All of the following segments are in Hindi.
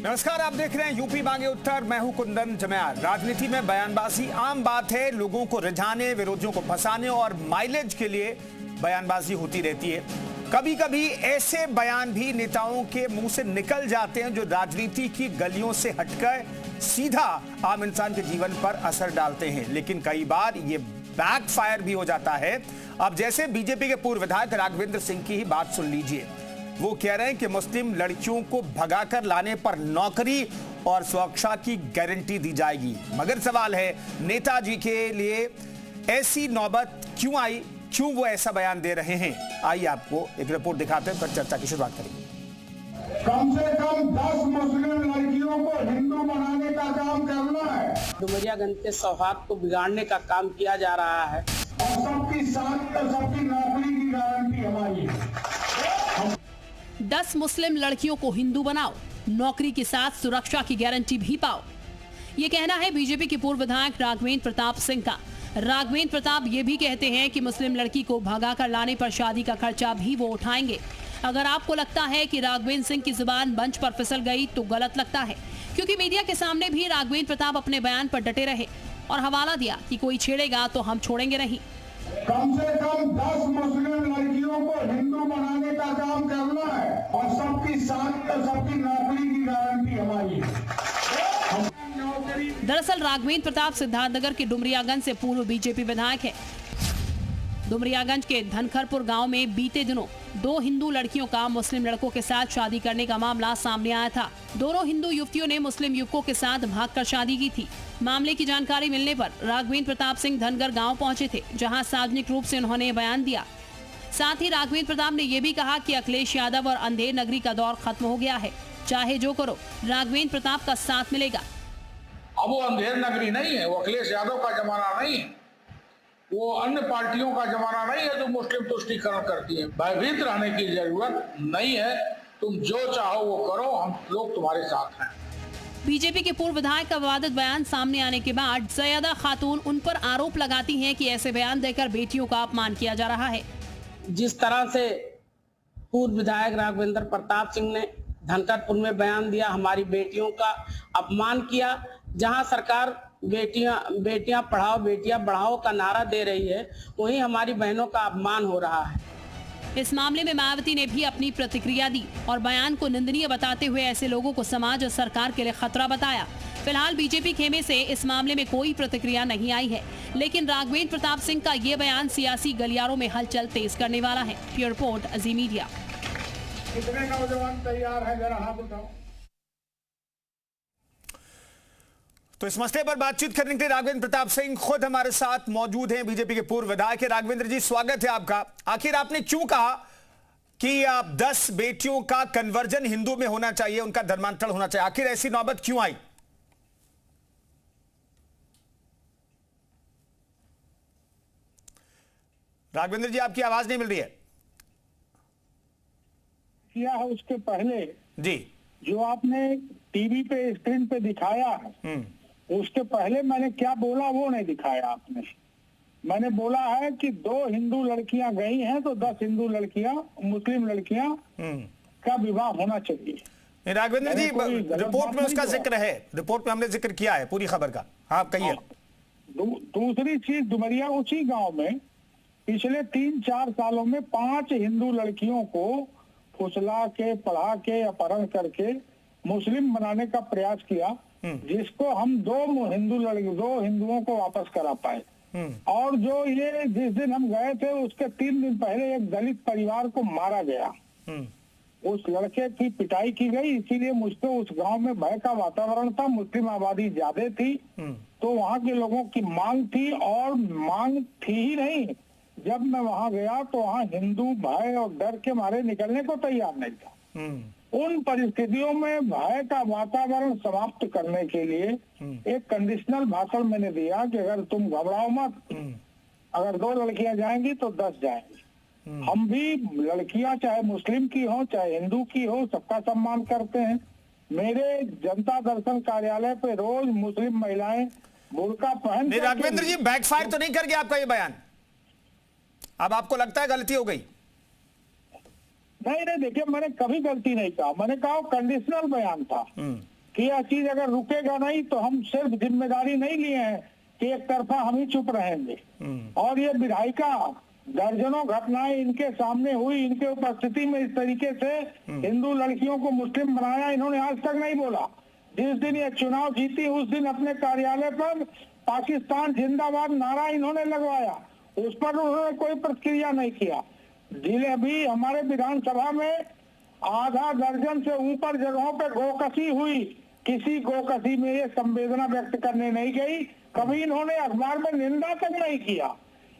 नमस्कार, आप देख रहे हैं यूपी मांगे उत्तर। मैं हूं कुंदन जमयार। राजनीति में बयानबाजी आम बात है। लोगों को रिझाने, विरोधियों को फंसाने और माइलेज के लिए बयानबाजी होती रहती है। कभी कभी ऐसे बयान भी नेताओं के मुंह से निकल जाते हैं जो राजनीति की गलियों से हटकर सीधा आम इंसान के जीवन पर असर डालते हैं, लेकिन कई बार ये बैकफायर भी हो जाता है। अब जैसे बीजेपी के पूर्व विधायक राघवेंद्र सिंह की ही बात सुन लीजिए। वो कह रहे हैं कि मुस्लिम लड़कियों को भगाकर लाने पर नौकरी और सुरक्षा की गारंटी दी जाएगी। मगर सवाल है, नेताजी के लिए ऐसी नौबत क्यों आई, क्यों वो ऐसा बयान दे रहे हैं? आइए आपको एक रिपोर्ट दिखाते हैं, फिर चर्चा की शुरुआत करेंगे। कम से कम 10 मुस्लिम लड़कियों को हिंदू बनाने का काम करना है। डुमरियागंज के सौहार्द को बिगाड़ने का काम किया जा रहा है और सबकी साथ सबकी नौकरी की गारंटी हमारी है। 10 मुस्लिम लड़कियों को हिंदू बनाओ, नौकरी के साथ सुरक्षा की गारंटी भी पाओ। ये कहना है बीजेपी के पूर्व विधायक राघवेंद्र प्रताप सिंह का। राघवेंद्र प्रताप ये भी कहते हैं कि मुस्लिम लड़की को भगाकर लाने पर शादी का खर्चा भी वो उठाएंगे। अगर आपको लगता है कि राघवेंद्र सिंह की जुबान मंच पर फिसल गई तो गलत लगता है, क्योंकि मीडिया के सामने भी राघवेंद्र प्रताप अपने बयान पर डटे रहे और हवाला दिया कि कोई छेड़ेगा तो हम छोड़ेंगे नहीं। कम से कम 10 मुस्लिम लड़कियों को हिंदू बनाने का काम करना है और सबकी साथ सबकी नौकरी की गारंटी हमारी है। दरअसल राघवेंद्र प्रताप सिद्धार्थनगर के डुमरियागंज से पूर्व बीजेपी विधायक है। डुमरियागंज के धनखरपुर गांव में बीते दिनों 2 हिंदू लड़कियों का मुस्लिम लड़कों के साथ शादी करने का मामला सामने आया था। दोनों हिंदू युवतियों ने मुस्लिम युवकों के साथ भागकर शादी की थी। मामले की जानकारी मिलने पर राघवेंद्र प्रताप सिंह धनगर गांव पहुंचे थे, जहां सार्वजनिक रूप से उन्होंने बयान दिया। साथ ही राघवेंद्र प्रताप ने यह भी कहा कि अखिलेश यादव और अंधेर नगरी का दौर खत्म हो गया है, चाहे जो करो राघवेंद्र प्रताप का साथ मिलेगा। अब वो अंधेर नगरी नहीं है, वो अखिलेश यादव का जमाना नहीं है, वो अन्य पार्टियों का जमाना नहीं है जो मुस्लिम तुष्टीकरण करती है। भयभीत रहने की जरूरत नहीं है, तुम जो चाहो वो करो, हम लोग तुम्हारे साथ हैं। बीजेपी के पूर्व विधायक का विवादित बयान सामने आने के बाद सैयदा खातून उन पर आरोप लगाती हैं कि ऐसे बयान देकर बेटियों का अपमान किया जा रहा है। जिस तरह से पूर्व विधायक राघवेंद्र प्रताप सिंह ने धनखरपुर में बयान दिया, हमारी बेटियों का अपमान किया। जहां सरकार बेटियां पढ़ाओ बेटियां बढ़ाओ का नारा दे रही है, वहीं हमारी बहनों का अपमान हो रहा है। इस मामले में मायावती ने भी अपनी प्रतिक्रिया दी और बयान को निंदनीय बताते हुए ऐसे लोगों को समाज और सरकार के लिए खतरा बताया। फिलहाल बीजेपी खेमे से इस मामले में कोई प्रतिक्रिया नहीं आई है, लेकिन राघवेंद्र प्रताप सिंह का ये बयान सियासी गलियारों में हलचल तेज करने वाला है। ब्यूरो रिपोर्ट, अजी मीडिया। कितने नौजवान तैयार है, जरा हाथ उठाओ। तो इस मसले पर बातचीत करने के लिए राघवेंद्र प्रताप सिंह खुद हमारे साथ मौजूद हैं। बीजेपी के पूर्व विधायक है। राघवेंद्र जी, स्वागत है आपका। आखिर आपने क्यों कहा कि 10 बेटियों का कन्वर्जन हिंदू में होना चाहिए, उनका धर्मांतरण होना चाहिए? आखिर ऐसी नौबत क्यों आई? राघवेंद्र जी, आपकी आवाज नहीं मिल रही है। किया है उसके पहले जी, जो आपने टीवी पे स्क्रीन पे दिखाया है, उसके पहले मैंने क्या बोला वो नहीं दिखाया आपने। मैंने बोला है कि 2 हिंदू लड़कियां गई हैं तो 10 हिंदू लड़कियां, मुस्लिम लड़कियां का विवाह होना चाहिए। राघवेंद्र जी, रिपोर्ट में उसका जिक्र है, रिपोर्ट में हमने जिक्र किया है पूरी खबर का। हाँ, कहिए। दूसरी चीज, डुमरिया उसी गांव में पिछले 3-4 सालों में 5 हिंदू लड़कियों को फुसला के, पढ़ा के, अपहरण करके मुस्लिम बनाने का प्रयास किया, जिसको हम 2 हिंदुओं को वापस करा पाए। और जो ये जिस दिन हम गए थे उसके 3 दिन पहले एक दलित परिवार को मारा गया, उस लड़के की पिटाई की गई। इसीलिए मुझको उस गांव में भय का वातावरण था, मुस्लिम आबादी ज्यादा थी, तो वहाँ के लोगों की मांग थी। और मांग थी ही नहीं, जब मैं वहां गया तो वहाँ हिंदू भय और डर के मारे निकलने को तैयार नहीं था। उन परिस्थितियों में भय का वातावरण समाप्त करने के लिए एक कंडीशनल भाषण मैंने दिया कि अगर तुम घबराओ मत, अगर 2 लड़कियां जाएंगी तो 10 जाएंगी। हम भी लड़कियां चाहे मुस्लिम की हो चाहे हिंदू की हो, सबका सम्मान करते हैं। मेरे जनता दर्शन कार्यालय पे रोज मुस्लिम महिलाएं बुर्का पहन। राघवेंद्र जी, बैकफायर तो नहीं कर गया आपका ये बयान? अब आपको लगता है गलती हो गई? नहीं, देखिए, मैंने कभी गलती नहीं कहा। मैंने कहा कंडीशनल बयान था। कि यह चीज अगर रुकेगा नहीं तो हम सिर्फ जिम्मेदारी नहीं लिए हैं कि एक तरफा हम ही चुप रहेंगे। और ये विधायिका दर्जनों घटनाएं इनके सामने हुई, इनके उपस्थिति में इस तरीके से हिंदू लड़कियों को मुस्लिम बनाया, इन्होंने आज तक नहीं बोला। जिस दिन ये चुनाव जीती उस दिन अपने कार्यालय पर पाकिस्तान जिंदाबाद नारा इन्होंने लगवाया, उस पर उन्होंने कोई प्रतिक्रिया नहीं किया। जिले भी हमारे विधानसभा में आधा दर्जन से ऊपर जगहों पे गोकशी हुई, किसी गोकशी में ये संवेदना व्यक्त करने नहीं गई, कभी इन्होंने अखबार में निंदा तक नहीं किया।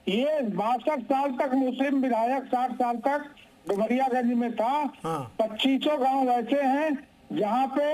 ये 62 साल तक मुस्लिम विधायक, 60 साल तक डुमरियागंज में था। 2500 गांव ऐसे हैं जहां पे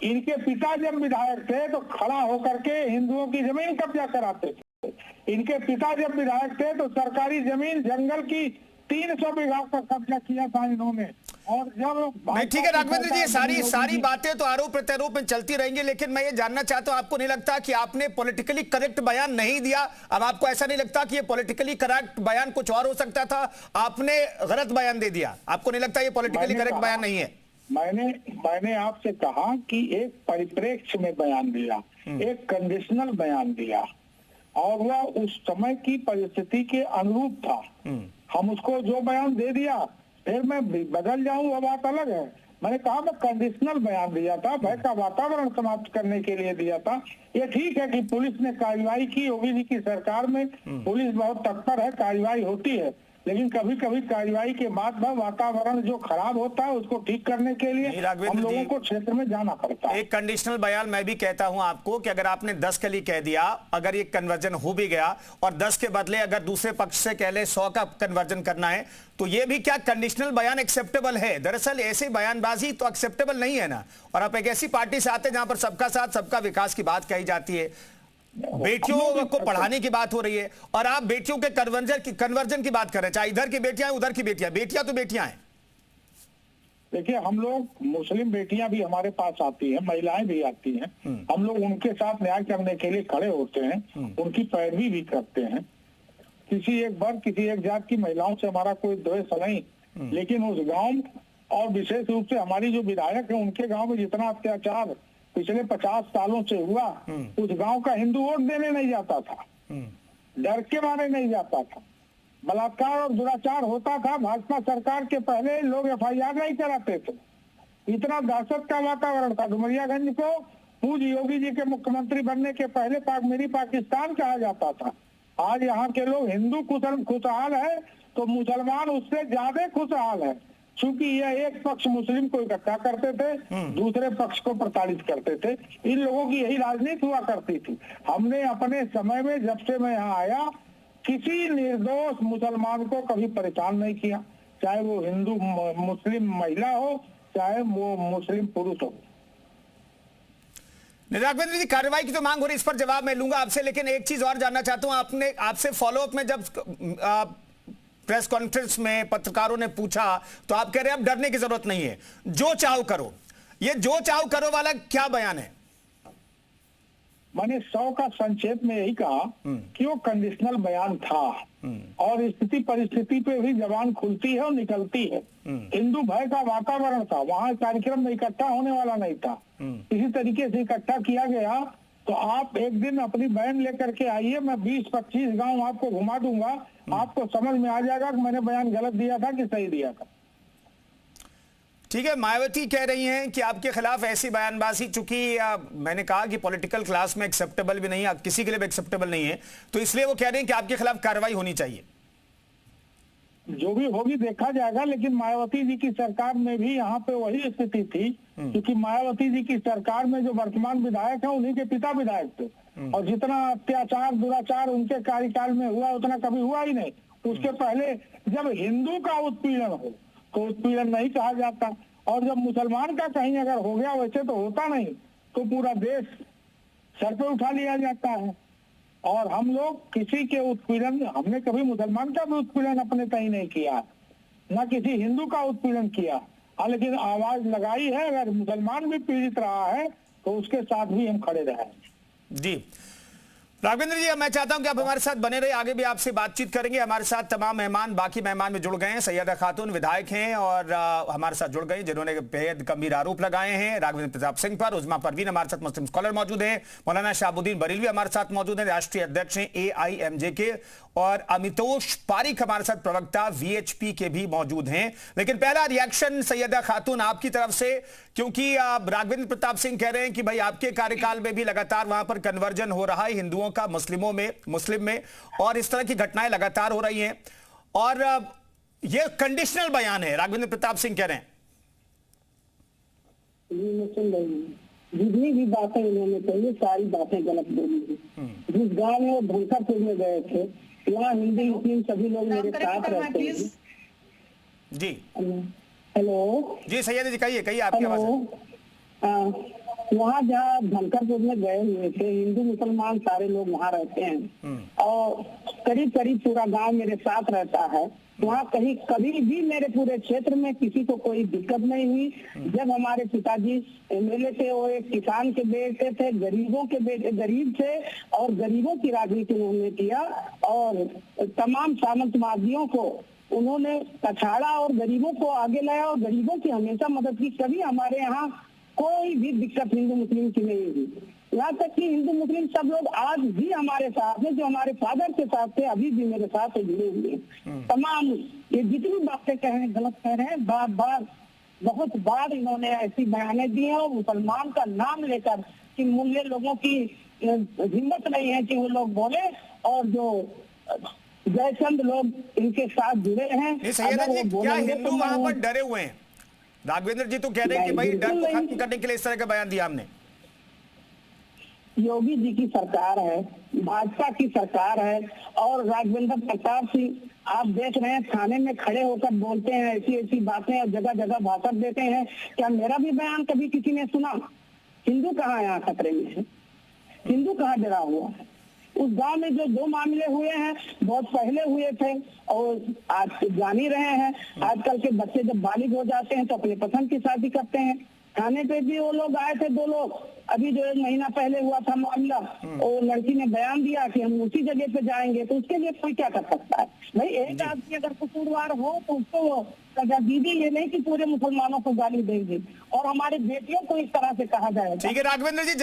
इनके पिता जब विधायक थे तो खड़ा होकर के हिंदुओं की जमीन कब्जा कराते थे। इनके पिता जब विधायक थे तो सरकारी जमीन जंगल की 300 बीघा पर कब्जा किया था इन्होंने। और जब नहीं, ठीक है राघवेंद्र जी, ये सारी बातें तो आरोप प्रत्यारोप में चलती रहेंगी, लेकिन मैं ये जानना चाहता हूं, आपको नहीं लगता कि आपने पॉलिटिकली करेक्ट बयान नहीं दिया? अब आपको ऐसा नहीं लगता कि ये पॉलिटिकली करेक्ट बयान कुछ और हो सकता था? आपने गलत बयान दे दिया, आपको नहीं लगता ये पॉलिटिकली करेक्ट बयान नहीं है? मैंने आपसे कहा कि एक परिप्रेक्ष्य में बयान दिया, एक कंडीशनल बयान दिया, और वह उस समय की परिस्थिति के अनुरूप था। हम उसको जो बयान दे दिया फिर मैं बदल जाऊं वो बात अलग है। मैंने कहा मैं कंडीशनल बयान दिया था, भय का वातावरण समाप्त करने के लिए दिया था। ये ठीक है कि पुलिस ने कार्रवाई की, योगी जी की सरकार में पुलिस बहुत तत्पर है, कार्रवाई होती है, लेकिन कभी कभी कार्रवाई के बाद वातावरण जो खराब होता है उसको ठीक करने के लिए हम लोगों को क्षेत्र में जाना पड़ता है। एक कंडीशनल बयान मैं भी कहता हूं आपको कि अगर आपने 10 कली कह दिया, अगर ये कन्वर्जन हो भी गया और 10 के बदले अगर दूसरे पक्ष से कह ले 100 का कन्वर्जन करना है, तो ये भी क्या कंडीशनल बयान एक्सेप्टेबल है? दरअसल ऐसे बयानबाजी तो एक्सेप्टेबल नहीं है ना। और आप एक ऐसी पार्टी से आते हैं जहां पर सबका साथ सबका विकास की बात कही जाती है, बेटियों को पढ़ाने की बात हो रही है, और आप बेटियों के कन्वर्जन की बात कर रहे हैं, चाहे इधर की बेटियां उधर की बेटियां। बेटियां तो बेटियां हैं। देखिए, हम लोग मुस्लिम बेटियां भी हमारे पास आती हैं, महिलाएं भी आती हैं, हम लोग उनके साथ न्याय करने के लिए खड़े होते हैं, उनकी पैरवी भी करते हैं। किसी एक वर्ग, किसी एक जात की महिलाओं से हमारा कोई द्वेष नहीं, लेकिन उस गांव और विशेष रूप से हमारी जो विधायक है उनके गांव में जितना अत्याचार पिछले 50 सालों से हुआ, उस गांव का हिंदू वोट देने नहीं जाता था, डर के मारे नहीं जाता था। बलात्कार और दुराचार होता था, भाजपा सरकार के पहले लोग FIR नहीं कराते थे। इतना दहशत का वातावरण था। डुमरियागंज को पूज्य योगी जी के मुख्यमंत्री बनने के पहले मेरी पाकिस्तान कहा जाता था। आज यहाँ के लोग हिंदू खुशहाल है तो मुसलमान उससे ज्यादा खुशहाल है, क्योंकि यह एक पक्ष मुस्लिम को इकट्ठा करते थे, दूसरे पक्ष को प्रताड़ित करते थे। इन लोगों की यही राजनीति हुआ करती थी। हमने अपने समय में, जब से मैं यहाँ आया, किसी निर्दोष मुसलमान को कभी परेशान नहीं किया, चाहे वो हिंदू मुस्लिम महिला हो, चाहे वो मुस्लिम पुरुष हो। राघवेंद्र जी, कार्रवाई की तो मांग हो रही है, इस पर जवाब मैं लूंगा आपसे, लेकिन एक चीज और जानना चाहता हूं। आपसे फॉलोअप में जब प्रेस कॉन्फ्रेंस में पत्रकारों ने पूछा तो आप कह रहे हैं अब डरने की जरूरत नहीं है, जो चाहो करो। ये जो चाहो करो वाला क्या बयान है? मैंने 100 का संक्षेप में यही कहा कि वो कंडीशनल बयान था, और स्थिति परिस्थिति पे भी जबान खुलती है और निकलती है। हिंदू भय का वातावरण था, वहां कार्यक्रम में इकट्ठा होने वाला नहीं था। इसी तरीके से इकट्ठा किया गया। तो आप एक दिन अपनी बहन लेकर के आइए, मैं 20-25 गांव आपको घुमा दूंगा, आपको समझ में आ जाएगा कि मैंने बयान गलत दिया था कि सही दिया था। ठीक है, मायावती कह रही हैं कि आपके खिलाफ ऐसी बयानबाजी, चूंकि मैंने कहा कि पॉलिटिकल क्लास में एक्सेप्टेबल भी नहीं है, किसी के लिए भी एक्सेप्टेबल नहीं है, तो इसलिए वो कह रहे हैं कि आपके खिलाफ कार्रवाई होनी चाहिए। जो भी होगी देखा जाएगा, लेकिन मायावती जी की सरकार में भी यहाँ पे वही स्थिति थी, क्योंकि मायावती जी की सरकार में जो वर्तमान विधायक है उन्हीं के पिता विधायक थे, और जितना अत्याचार दुराचार उनके कार्यकाल में हुआ उतना कभी हुआ ही नहीं। उसके पहले जब हिंदू का उत्पीड़न हो तो उत्पीड़न नहीं कहा जाता, और जब मुसलमान का कहीं अगर हो गया, वैसे तो होता नहीं, तो पूरा देश सर पे उठा लिया जाता है। और हम लोग किसी के उत्पीड़न, हमने कभी मुसलमान का भी उत्पीड़न अपने कहीं नहीं किया, ना किसी हिंदू का उत्पीड़न किया, लेकिन आवाज लगाई है। अगर मुसलमान भी पीड़ित रहा है तो उसके साथ भी हम खड़े रहे। जी, राघवेंद्र जी, मैं चाहता हूं कि आप हमारे साथ बने रहे, आगे भी आपसे बातचीत करेंगे। हमारे साथ तमाम मेहमान, बाकी मेहमान में जुड़ गए हैं। सैयदा खातून विधायक हैं और हमारे साथ जुड़ गए जिन्होंने बेहद गंभीर आरोप लगाए हैं राघवेंद्र प्रताप सिंह पर। उस्मा परवीन हमारे साथ मुस्लिम स्कॉलर मौजूद हैं। मौलाना शहाबुद्दीन बरेलवी हमारे साथ मौजूद हैं, राष्ट्रीय अध्यक्ष हैं AIMJ के। और अमितोष पारिक हमारे साथ प्रवक्ता VHP के भी मौजूद हैं। लेकिन पहला रिएक्शन सैयदा खातून आपकी तरफ से, क्योंकि राघवेंद्र प्रताप सिंह कह रहे हैं कि भाई आपके कार्यकाल में भी लगातार वहां पर कन्वर्जन हो रहा है हिंदुओं का मुस्लिम में, और इस तरह की घटनाएं लगातार हो रही हैं। और ये कंडीशनल बयान है, राघवेंद्र प्रताप सिंह कह रहे हैं। मैं सुन रही हूँ, जितनी भी बातें उन्होंने कही सारी बातें गलत बोली है। जिस गांव में वो धनकरपुर में गए थे, वहाँ हिंदू मुस्लिम सभी लोग मेरे साथ रहते हैं। जी हेलो जी, सैयद जी कहिए आपकी आवाज। वहाँ जहाँ धनकरपुर में गए हुए थे, हिंदू मुसलमान सारे लोग वहाँ रहते हैं और करीब करीब पूरा गांव मेरे साथ रहता है। वहाँ कभी भी मेरे पूरे क्षेत्र में किसी को कोई दिक्कत नहीं हुई। जब हमारे पिताजी MLA थे, वो एक किसान के बेटे थे, गरीबों के बेटे, गरीब थे और गरीबों की राजनीति उन्होंने किया और तमाम सामंतवादियों को उन्होंने पछाड़ा और गरीबों को आगे लाया और गरीबों की हमेशा मदद की। कभी हमारे यहाँ कोई भी दिक्कत हिंदू मुस्लिम की नहीं हुई। यहाँ तक कि हिंदू मुस्लिम सब लोग आज भी हमारे साथ हैं, जो हमारे फादर के साथ थे अभी भी मेरे साथ जुड़े हुए हैं। तमाम ये जितनी बातें कह रहे हैं गलत कह रहे हैं। बहुत बार इन्होंने ऐसी बयानें दी हैं और मुसलमान का नाम लेकर कि मूल्य लोगों की हिम्मत नहीं है कि वो लोग बोले, और जो जयचंद लोग इनके साथ जुड़े हैं। क्या हिंदू वहां पर डरे हुए हैं? राघवेंद्र जी तो कह रहे हैं कि भाई डर को खत्म करने के लिए इस तरह का बयान दिया हमने। योगी जी की सरकार है, भाजपा की सरकार है और राघवेंद्र प्रताप सिंह आप देख रहे हैं थाने में खड़े होकर बोलते हैं ऐसी बातें और जगह जगह भाषण देते हैं। क्या मेरा भी बयान कभी किसी ने सुना? हिंदू कहाँ यहाँ खतरे में है? हिंदू कहाँ डरा हुआ है? उस गांव में जो 2 मामले हुए हैं बहुत पहले हुए थे और आज जान ही रहे हैं, आजकल के बच्चे जब बालिग हो जाते हैं तो अपने पसंद की शादी करते हैं। थाने पे भी वो लोग आए थे 2 लोग, अभी जो 1 महीना पहले हुआ था मामला, और लड़की ने बयान दिया कि हम उसी जगह पे जाएंगे, तो उसके लिए कोई क्या कर सकता है? भाई एक आदमी अगर कसूरवार हो तो उसको सजा दीजिए, ये नहीं कि पूरे मुसलमानों को गाली देंगे और हमारे बेटियों को इस तरह से कहा जाएगा। ठीक है राघवेंद्र जी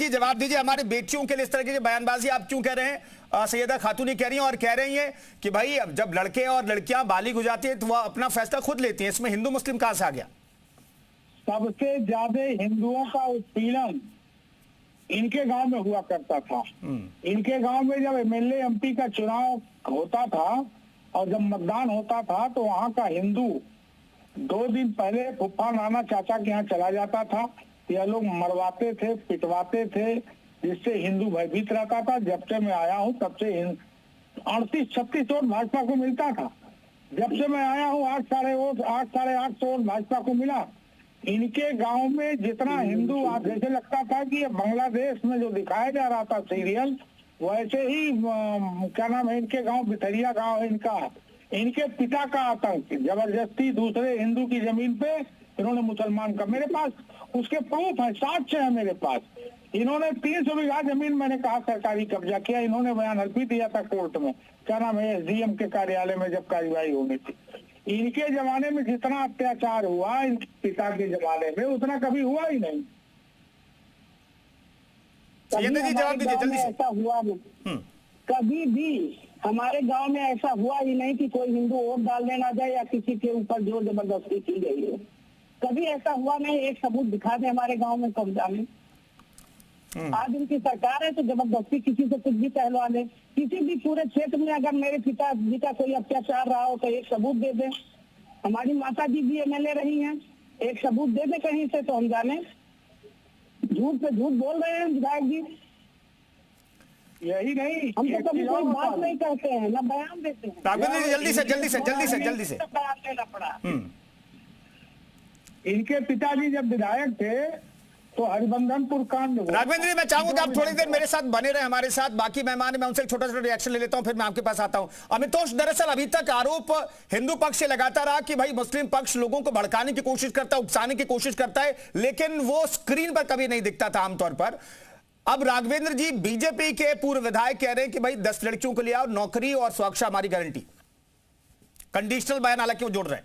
जवाब दीजिए, हमारे बेटियों के लिए इस तरह की बयानबाजी आप क्यों कह रहे हैं? सैयदा खातून कह रही हैं और कह रही हैं कि भाई जब लड़के और लड़कियां बालिग हो जाती है तो वह अपना फैसला खुद लेती हैं, इसमें हिंदू मुस्लिम कहां से आ गया? सबसे ज्यादा हिंदुओं का उत्पीड़न इनके गांव में हुआ करता था। इनके गांव में जब MLA MP का चुनाव होता था और जब मतदान होता था तो वहाँ का हिंदू 2 दिन पहले फूफा नाना चाचा के यहाँ चला जाता था। यह लोग मरवाते थे, पिटवाते थे, जिससे हिंदू भयभीत रहता था। जब से मैं आया हूँ तब से 38-36 वोट भाजपा को मिलता था। जब से मैं आया हूँ 8 साढ़े 8 वोट भाजपा को मिला। इनके गांव में जितना हिंदू जैसे लगता था कि ये बांग्लादेश में जो दिखाया जा रहा था सीरियल, वैसे ही क्या नाम है इनके गांव, बिथरिया गांव है इनका। इनके पिता का आतंक, जबरदस्ती दूसरे हिंदू की जमीन पे इन्होंने मुसलमान का, मेरे पास उसके प्रूफ है, साक्ष्य है मेरे पास। इन्होंने 300 बीघा जमीन मैंने कहा सरकारी कब्जा किया। इन्होंने बयान हल्फी दिया था कोर्ट में, क्या नाम है SDM के कार्यालय में जब कार्रवाई होनी थी। इनके जमाने में जितना अत्याचार हुआ इनके पिता के जमाने में उतना कभी हुआ ही नहीं। जवाब दीजिए जल्दी से। ऐसा हुआ नहीं, कभी भी हमारे गांव में ऐसा हुआ ही नहीं कि कोई हिंदू वोट डालने ना जाए या किसी के ऊपर जोर जबरदस्ती की गई है। कभी ऐसा हुआ नहीं। एक सबूत दिखा दे हमारे गांव में कब्जा में। आज उनकी सरकार है तो जबरदस्ती किसी से कुछ भी कहलवा ले। किसी भी पूरे क्षेत्र में अगर मेरे पिताजी का कोई अत्याचार रहा हो तो एक सबूत दे दे। हमारी माता जी भी MLA रही हैं, एक सबूत दे दे कहीं से तो हम जाने। झूठ पे झूठ बोल रहे हैं विधायक जी। यही नहीं, हम तो कभी कोई बात नहीं करते हैं ना बयान देते हैं। जल्दी से बयान देना पड़ा। इनके पिताजी जब विधायक थे तो हरिबंधनपुर कांड। राघवेंद्र जी मैं चाहूंगा कि आप थोड़ी देर मेरे साथ बने रहे, हमारे साथ बाकी मेहमान, मैं उनसे एक छोटा रिएक्शन ले लेता हूं, फिर मैं आपके पास आता हूं। अमितोष, दरअसल अभी तक आरोप हिंदू पक्ष से लगाता रहा कि भाई मुस्लिम पक्ष लोगों को भड़काने की कोशिश करता है, उकसाने की कोशिश करता है, लेकिन वो स्क्रीन पर कभी नहीं दिखता था आमतौर पर। अब राघवेंद्र जी, बीजेपी के पूर्व विधायक कह रहे हैं कि भाई 10 लड़कियों को ले आओ, नौकरी और सुरक्षा हमारी गारंटी। कंडीशनल बयान हालांकि वो जोड़ रहे हैं।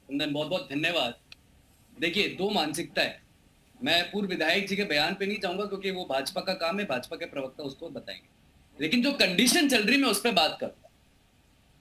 कुंदन बहुत बहुत धन्यवाद। देखिए, दो मानसिकता है। मैं पूर्व विधायक जी के बयान पे नहीं जाऊंगा क्योंकि वो भाजपा का काम है, भाजपा के प्रवक्ता उसको बताएंगे, लेकिन जो कंडीशन चल रही मैं उस पर बात करूंगा।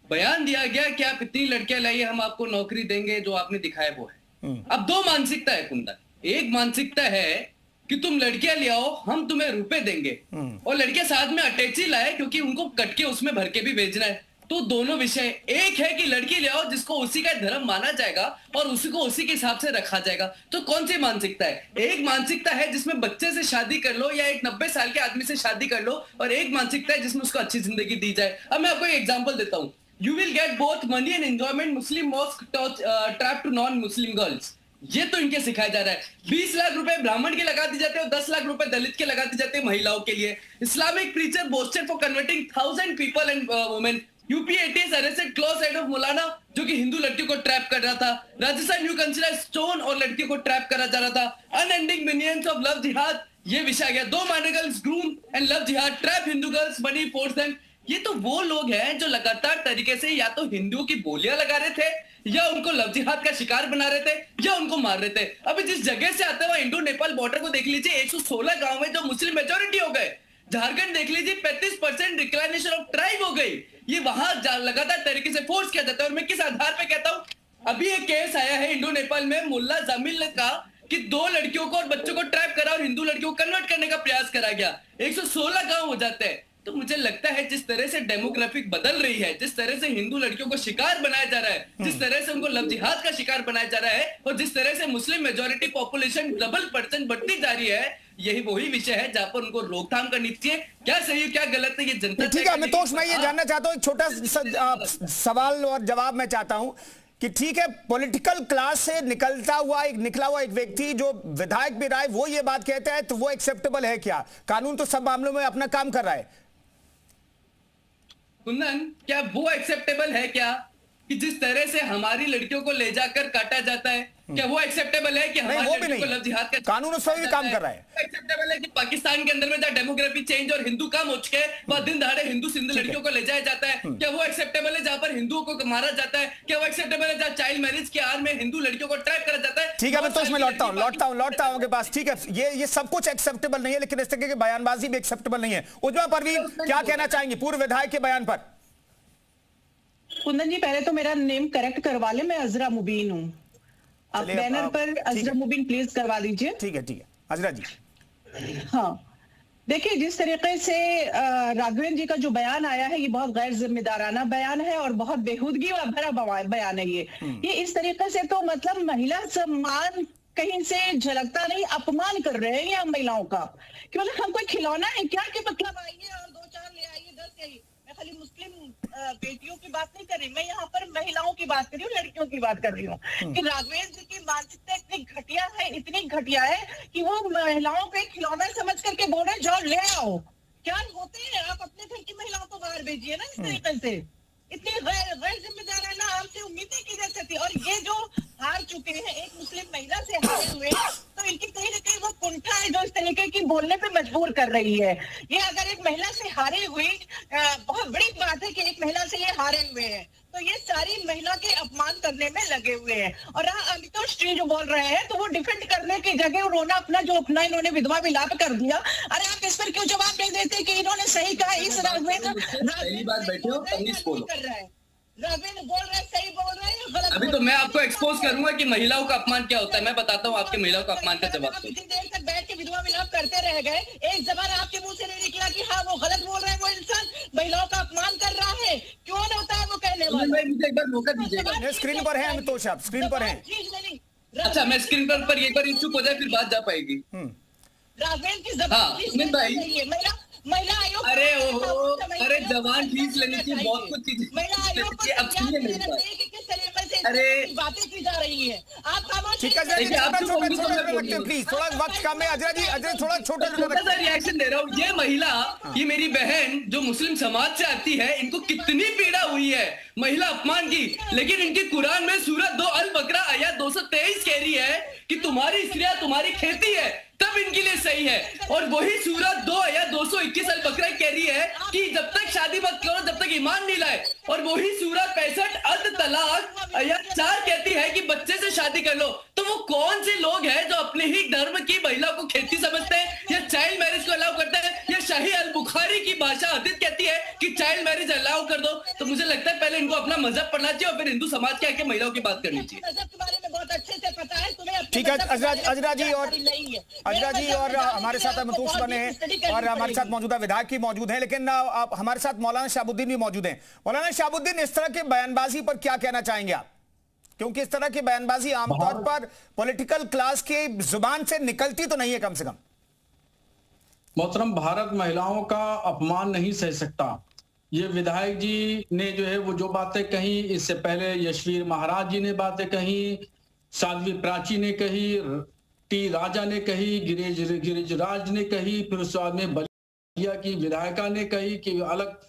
बयान दिया गया कि आप इतनी लड़कियां लाइए, हम आपको नौकरी देंगे, जो आपने दिखाया वो है। अब दो मानसिकता है कुंदन। एक मानसिकता है कि तुम लड़कियां ले आओ, हम तुम्हें रुपए देंगे, और लड़कियां साथ में अटैची लाए क्योंकि उनको कट के उसमें भर के भी भेजना है। तो दोनों विषय, एक है कि लड़की ले आओ जिसको उसी का धर्म माना जाएगा और उसी को उसी के हिसाब से रखा जाएगा। तो कौन सी मानसिकता है? एक मानसिकता है जिसमें बच्चे से शादी कर लो या एक 90 साल के आदमी से शादी कर लो, और एक मानसिकता है जिसमें उसको अच्छी जिंदगी दी जाए। अब मैं आपको एक एग्जांपल देता हूं। You will get both money and enjoyment, Muslim mosque trap to non Muslim girls. ये तो इनके सिखाया जा रहा है। 20 लाख रुपए ब्राह्मण के लगा दी जाते हैं और 10 लाख रुपए दलित के लगा दी जाते हैं महिलाओं के लिए। Islamic preacher boasted for converting 1000 people and women. UP ATS arrested close side of मौलाना जो कि हिंदू लड़कियों को ट्रैप कर रहा था। राजस्थान न्यू कंसिडर स्टोन और लड़कियों को ट्रैप करा जा रहा था। अनएंडिंग मिनियंस ऑफ लव जिहाद, ये विषय आ गया। 2 minor girls groom and love जिहाद, trap Hindu girls, money force them. ये तो वो लोग हैं जो लगातार तरीके से या तो हिंदुओं की बोलियां लगा रहे थे, या उनको लव जिहाद का शिकार बना रहे थे, या उनको मार रहे थे। अभी जिस जगह से आते हुए इंडो नेपाल बॉर्डर को देख लीजिए, 116 गांव में जो मुस्लिम मेजोरिटी हो गए। झारखंड देख लीजिए, 35% डिक्लाइनेशन ऑफ ट्राइब हो गई। ये वहां लगातार तरीके से फोर्स किया जाता है। और मैं किस आधार पे कहता हूं? अभी एक केस आया है इंडो नेपाल में, मुल्ला जामिल ने कहा कि 2 लड़कियों को और बच्चों को ट्रैप करा और हिंदू लड़कियों को कन्वर्ट करने का प्रयास करा गया। 116 गांव हो जाते हैं। तो मुझे लगता है जिस तरह से डेमोग्राफिक बदल रही है, जिस तरह से हिंदू लड़कियों को शिकार बनाया जा रहा है, जिस तरह से उनको लव जिहाद का शिकार बनाया जा रहा है, और जिस तरह से मुस्लिम मेजोरिटी पॉपुलेशन डबल % बढ़ती जा रही है, यही वही विषय है जहां पर उनको रोकथाम करनी चाहिए। क्या सही है क्या गलत है, ये जनता। ठीक है अमितोष, मैं ये जानना चाहता हूं, एक छोटा सवाल और जवाब मैं चाहता हूं कि ठीक है, पॉलिटिकल क्लास से निकला हुआ एक व्यक्ति जो विधायक भी रहा है, वो ये बात कहता है, तो वो एक्सेप्टेबल है क्या? कानून तो सब मामलों में अपना काम कर रहा है। कुंदन, क्या वो एक्सेप्टेबल है क्या कि जिस तरह से हमारी लड़कियों को ले जाकर काटा जाता है, क्या वो एक्सेप्टेबल है कि हमारी लड़कियों को लव जिहाद का कानून उस पर भी काम कर रहा है? एक्सेप्टेबल है कि पाकिस्तान के अंदर में जहाँ डेमोग्राफी चेंज और हिंदू कम हो चुके हैं, वहां दिन दहाड़े हिंदू सिंध लड़कियों को ले जाया जाता है? क्या वो एक्सेप्टेबल है जहां पर हिंदुओं को मारा जाता है? क्या वो एक्सेप्टेबल है जहां चाइल्ड मैरिज के आड़ में हिंदू लड़कियों को ट्रैप करा जाता है? ठीक है अमितोष, मैं लौटता हूं आपके पास। ठीक है, ये सब कुछ एक्सेप्टेबल नहीं है, लेकिन इस तरह की बयानबाजी भी एक्सेप्टेबल नहीं है। उज्ज्वला परवीन, क्या कहना चाहेंगे पूर्व विधायक के बयान पर? कुंदन जी, पहले तो मेरा नेम करेक्ट करवा ले, मैं अजरा मुबीन हूँ। आप बैनर पर अजरा मुबीन प्लीज करवा दीजिए। ठीक है अजरा जी। हाँ, देखिए, जिस तरीके से राघवेंद्र जी का जो बयान आया है, ये बहुत गैर जिम्मेदाराना बयान है और बहुत बेहूदगी भरा बयान है। ये इस तरीके से तो मतलब महिला सम्मान कहीं से झलकता नहीं, अपमान कर रहे हैं ये महिलाओं का। कि मतलब हम कोई खिलौना है क्या कि मतलब आइए और 2-4 ले आइए, 10 ले आइए। मैं खाली मुस्लिम बेटियों की बात नहीं कर रही, मैं यहाँ पर महिलाओं की बात कर रही हूँ, लड़कियों की बात कर रही हूँ। कि राघवेंद्र जी की मानसिकता इतनी घटिया है कि वो महिलाओं को एक खिलौना समझ करके बोल रहे जाओ ले आओ। क्या होते हैं, आप अपने घर की महिलाओं को बाहर भेजिए ना इस तरीके से। इतनी गैर जिम्मेदाराना आपसे उम्मीदें की जा सकती। और ये जो हार चुके हैं, एक मुस्लिम महिला से हारे हुए, तो इनकी कहीं ना कहीं वो कुंठा है जो इस तरीके की बोलने पे मजबूर कर रही है। ये अगर एक महिला से हारे हुए, बहुत बड़ी बात है कि एक महिला से ये हारे हुए हैं, तो ये सारी महिला के अपमान करने में लगे हुए हैं। और अमितोष जी जो बोल रहे हैं, तो वो डिफेंड करने की जगह उन्होंने अपना जो अपना इन्होंने विधवा विलाप कर दिया। अरे आप इस पर क्यों जवाब नहीं देते कि इन्होंने सही कहा? इस राघवेंद्र राघवेंद्र बोल रहे, सही बोल रहे हैं, गलत। अभी तो मैं आपको एक्सपोज करूंगा कि महिलाओं का अपमान क्या होता है। मैं बताता हूँ आपके महिलाओं का अपमान का जवाब। इतनी देर तक बैठ के विधवा विलाप करते रह गए, एक जबान आपके मुंह से नहीं निकला कि हाँ वो गलत बोल रहे हैं, वो इंसान महिलाओं का अपमान कर रहा है। क्यों नहीं होता है वो कहने वाला? मुझे एक बार मौका दीजिएगा। स्क्रीन पर है अमितोष, आप स्क्रीन पर हैं। अच्छा, मैं स्क्रीन पर एक बार चुप हो जाए फिर बात जा पाएगी। राघवेंद्र की जबान महिला आयोग, अरे जवान खींच लेनी चाहिए, बहुत कुछ चीजें। महिला आयोग पर अब सुनिए मेरी बात। किस तरीके से बातें की जा रही है, आप ठीक है प्लीज, थोड़ा वक्त कम है। अजरा जी थोड़ा छोटा सा रिएक्शन दे रहा हूँ। ये महिला, ये मेरी बहन जो मुस्लिम समाज से आती है, इनको कितनी पीड़ा हुई है महिला अपमान की, लेकिन इनकी कुरान में सूरत 2 अल बकरा आयत 223 कह रही है कि तुम्हारी स्त्रियां तुम्हारी खेती है। तब इनके लिए सही है। और वही सूरत 2 या 221 अल बकरा कह रही है कि जब तक शादी मत करो जब तक ईमान नहीं लाए, और वही सूरत 65 अद तलाक या 4 कहती है कि बच्चे से शादी कर लो। तो वो कौन से लोग हैं जो अपने ही धर्म की महिला को खेती समझते हैं या चाइल्ड मैरिज को अलाउ करते हैं, या शाही अल बुखारी की भाषा हदीस कहती है कि चाइल्ड मैरिज अलाउ कर दो। तो मुझे लगता है पहले इनको अपना मजहब पढ़ना चाहिए और फिर हिंदू समाज के आके महिलाओं की बात करनी चाहिए। ठीक है अजरा जी और हमारे साथ मतूस बने हैं और हमारे साथ मौजूदा विधायक भी मौजूद हैं, लेकिन आप हमारे साथ मौलाना शहाबुद्दीन भी मौजूद हैं। मौलाना शहाबुद्दीन, इस तरह के बयानबाजी पर क्या कहना चाहेंगे आप? क्योंकि इस तरह की बयानबाजी आमतौर पर पॉलिटिकल क्लास की जुबान से निकलती तो नहीं है कम से कम। मोहतरम, भारत महिलाओं का अपमान नहीं सह सकता। ये विधायक जी ने जो है वो जो बातें कही, इससे पहले यशवीर महाराज जी ने बातें कही, साध्वी प्राची ने कही, टी राजा ने कही, गिरिजराज ने कही, फिर उस बाद में बलिया की विधायिका ने कही कि अलग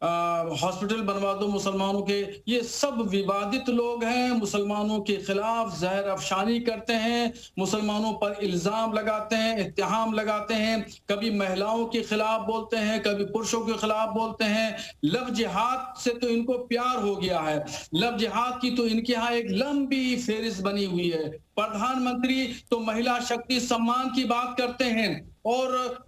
हॉस्पिटल बनवा दो मुसलमानों के। ये सब विवादित लोग हैं, मुसलमानों के खिलाफ जहर अफशानी करते हैं, मुसलमानों पर इल्जाम लगाते हैं, इत्तेहाम लगाते हैं, कभी महिलाओं के खिलाफ बोलते हैं, कभी पुरुषों के खिलाफ बोलते हैं। लव जिहाद से तो इनको प्यार हो गया है, लव जिहाद की तो इनके यहाँ एक लंबी फेरिस्त बनी हुई है। प्रधानमंत्री तो महिला शक्ति सम्मान की बात करते हैं और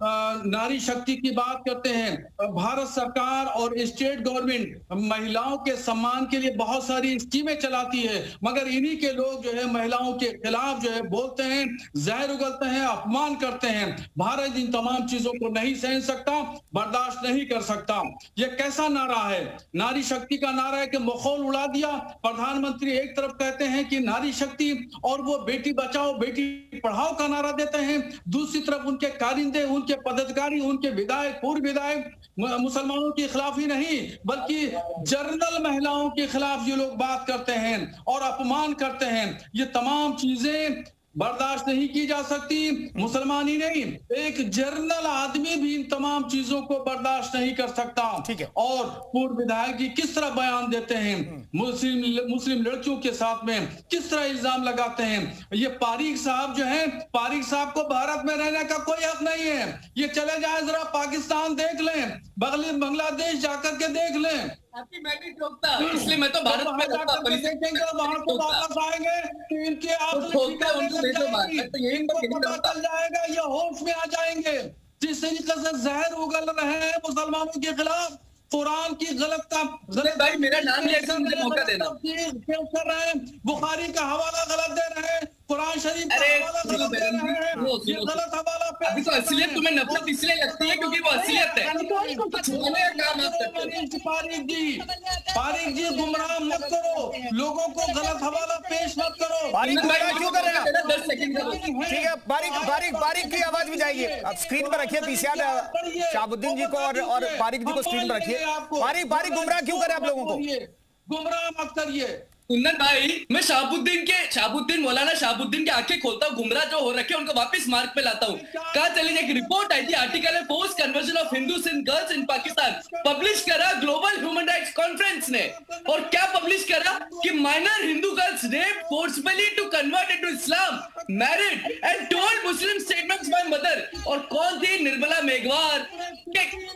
नारी शक्ति की बात करते हैं। भारत सरकार और स्टेट गवर्नमेंट महिलाओं के सम्मान के लिए बहुत सारी स्कीमें चलाती है, मगर इन्हीं के लोग जो है महिलाओं के खिलाफ जो है बोलते हैं, जहर उगलते हैं, अपमान करते हैं। भारत इन तमाम चीजों को नहीं सहन सकता, बर्दाश्त नहीं कर सकता। ये कैसा नारा है? नारी शक्ति का नारा है कि मखौल उड़ा दिया। प्रधानमंत्री एक तरफ कहते हैं कि नारी शक्ति और वो बेटी बचाओ बेटी पढ़ाओ का नारा देते हैं, दूसरी तरफ उनके कारिंदे, उनके पदाधिकारी, उनके विधायक, पूर्व विधायक मुसलमानों के खिलाफ ही नहीं बल्कि जर्नल महिलाओं के खिलाफ ये लोग बात करते हैं और अपमान करते हैं। ये तमाम चीजें बर्दाश्त नहीं की जा सकती। मुसलमान ही नहीं, एक जर्नल आदमी भी इन तमाम चीजों को बर्दाश्त नहीं कर सकता। और पूर्व विधायक जी किस तरह बयान देते हैं, मुस्लिम लड़कियों के साथ में किस तरह इल्जाम लगाते हैं। ये पारिक साहब जो हैं, पारिक साहब को भारत में रहने का कोई हक नहीं है। ये चले जाए जरा पाकिस्तान देख लें, बांग्लादेश जाकर के देख लें। मैं नहीं टोकता, इसलिए मैं तो भारत में रहता हूं। वहां को वापस आएंगे तो इनके पता चल जाएगा, ये होश में आ जाएंगे। जिस तरीके से जहर उगल रहे हैं मुसलमानों के खिलाफ, कुरान की गलत काम, भाई मेरा नाम लिया, मुझे मौका देना। कर रहे हैं, बुखारी का हवाला गलत दे रहे हैं, कुरान शरीफ का हवाला गलत दे रहे हैं। ये गलत हवाला अभी तो असलियत तुम्हें नफरत इसलिए लगती है क्योंकि वो असलियत है। पारिक जी गुमराह मत करो, लोगों को गलत हवाला पेश मत करो। क्यों कर रहे हैं? 10 सेकंड ठीक है, बारिक की आवाज भी जाएगी। आप स्क्रीन पर रखिए पीसीआर शहाबुद्दीन जी को और पारिक जी को स्क्रीन पर रखिए। बारिक गुमराह क्यों करे आप लोगों को? गुमराह मत करिए। कुंदन भाई, मैं मौलाना शहाबुद्दीन की आंखें खोलता हूँ, गुमराह जो हो रखे उनको वापस मार्ग पे लाता हूँ। कहा चलिए, एक रिपोर्ट आई थी, आर्टिकल है force conversion of Hindus in girls in Pakistan, publish करा ग्लोबल ह्यूमन राइट्स कॉन्फ्रेंस ने। और क्या पब्लिश करा कि minor Hindu girls rape forcefully to convert into Islam, married and told Muslim statements by mother. और कौन थी? निर्मला मेघवार।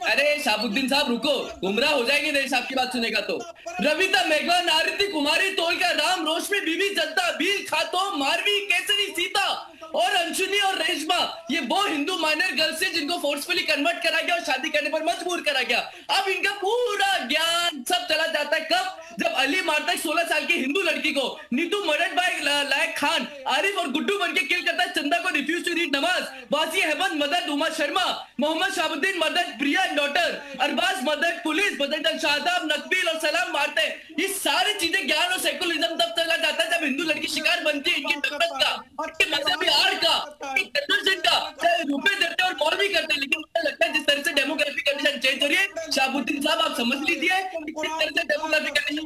अरे शहाबुद्दीन साहब रुको, गुमराह हो जाएंगे देश आपकी बात सुनेगा तो। रविता मेघवार, नारिती कुमारी, तोलका राम, रोशनी बीबी, जनता भील, खातो, मारवी, केसरी, सीता और अंशुनी और रेशमा, ये वो हिंदू माइनर गर्ल्स हैं जिनको फोर्सफुली कन्वर्ट करा गया और शादी करने पर मजबूर करा गया। अब इनका पूरा ज्ञान सब चला जाता है कब? जब अली मारता है 16 साल की हिंदू लड़की को, नीतू मर्डर्ड बाय लायक खान, आरिफ और गुड्डू बनके किल करता है चंदा को, रिफ्यूज टू रीड नमाज, वासी अहमद मदद उमा शर्मा, मोहम्मद शहाबुद्दीन मदद प्रिया डॉटर, अरबाज मदद पुलिस, बदर शादाब, नकबील और सलाम मारते हैं। ये सारी चीजें ज्ञान और सेकुलरिज्म तब चला जाता है जब हिंदू लड़की शिकार बनती है इनकी नफरत का, इनके मजहबी आड़ का, कन्वर्जन का, चाहे रुपए देते और मौल भी करते हैं। लेकिन मुझे लगता है जिस तरह से डेमोग्राफिक कंडीशन चेंज हो रही है, शहाबुद्दीन साहब आप समझ लीजिए किस तरह से डेमोग्राफिक कंडीशन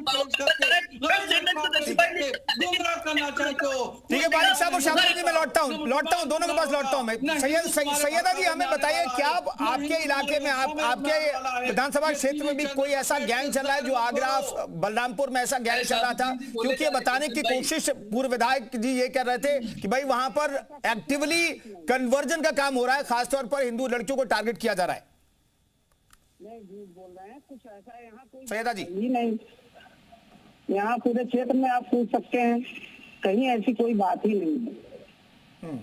ठीक है वारिक साहब और शाहपुर जी मैं लौटता हूँ दोनों के पास लौटता हूँ मैं। सैयदा जी हमें बताइए, क्या आपके इलाके में आपके विधानसभा क्षेत्र में भी कोई ऐसा गैंग चल रहा है जो आगरा बलरामपुर में ऐसा गैंग चल रहा था? क्योंकि ये बताने की कोशिश पूर्व विधायक जी ये कर रहे थे कि भाई वहां पर एक्टिवली कन्वर्जन का काम हो रहा है, खासतौर पर हिंदू लड़कियों को टारगेट किया जा रहा है। नहीं झूठ बोल रहे हैं, कुछ ऐसा है यहाँ कोई सैयदा जी ही नहीं। यहाँ पूरे क्षेत्र में आप पूछ सकते हैं, कहीं ऐसी कोई बात ही नहीं है।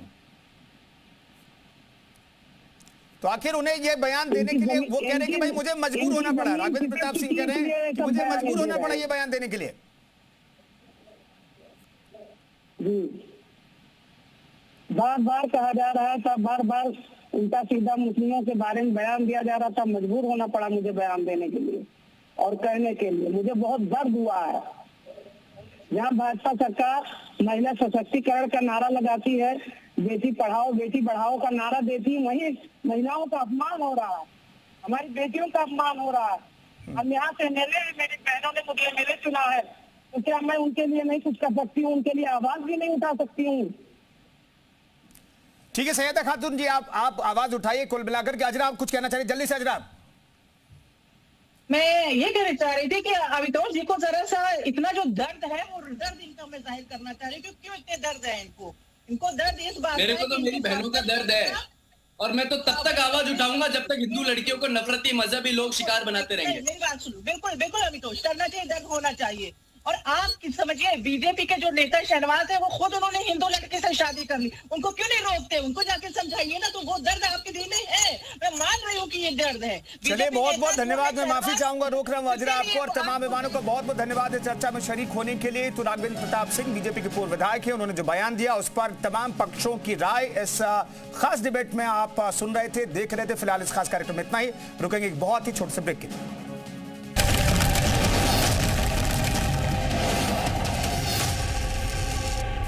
तो आखिर उन्हें ये बयान देने के लिए वो कह रहे हैं कि भाई मुझे मजबूर होना पड़ा, राघवेंद्र प्रताप सिंह कह रहे हैं कि मुझे मजबूर होना पड़ा ये बयान देने के लिए। जी बार बार कहा जा रहा था, बार बार उल्टा सीधा मुस्लिमों के बारे में बयान दिया जा रहा था, मजबूर होना पड़ा मुझे बयान देने के लिए और कहने के लिए। मुझे बहुत दर्द हुआ है। जहाँ भाजपा सरकार महिला सशक्तिकरण का नारा लगाती है, बेटी पढ़ाओ बेटी बढ़ाओ का नारा देती है, वहीं महिलाओं का अपमान हो रहा है, हमारी बेटियों का अपमान हो रहा है। हम यहाँ से एमएलए, मेरी बहनों ने मुझे एमएलए चुना है, तो क्या मैं उनके लिए नहीं कुछ कर सकती हूँ? उनके लिए आवाज भी नहीं उठा सकती हूँ? ठीक है सैयदा खातून जी, आप आवाज उठाइए। कुल मिलाकर के अजरा आप कुछ कहना चाह रहे, जल्दी से अजरा। मैं ये कहना चाह रही थी कि अमितोष जी को जरा सा इतना जो दर्द है वो दर्द इनका मैं जाहिर करना चाह रही हूँ। क्यों इतने दर्द है इनको दर्द इस बात मेरे को तो मेरी बहनों का दर्द है, और मैं तो तब तक आवाज उठाऊंगा जब तक हिंदू लड़कियों को नफरती मजहबी लोग शिकार बनाते रहेंगे। मेरी बात सुनो, बिल्कुल बिल्कुल अमितोष, करना चाहिए, दर्द होना चाहिए। और आप समझिए, बीजेपी के जो नेता शहनवाज है वो खुद उन्होंने हिंदू लड़के से शादी कर ली, उनको क्यों नहीं रोकते? उनको जाके समझाइए ना। तो वो दर्द आपके दिल में है, मैं मान रही हूँ कि ये दर्द है। चलिए बहुत बहुत धन्यवाद, मैं माफी चाहूंगा, रोक रहा हूँ अजरा आपको और तमाम मेहमानों को बहुत बहुत धन्यवाद है चर्चा में शरीक होने के लिए। तो राघवेंद्र प्रताप सिंह बीजेपी के पूर्व विधायक है, उन्होंने जो बयान दिया उस पर तमाम पक्षों की राय इस खास डिबेट में आप सुन रहे थे, देख रहे थे। फिलहाल इस खास कार्यक्रम में इतना ही, रुकेंगे एक बहुत ही छोटे से ब्रेक के लिए।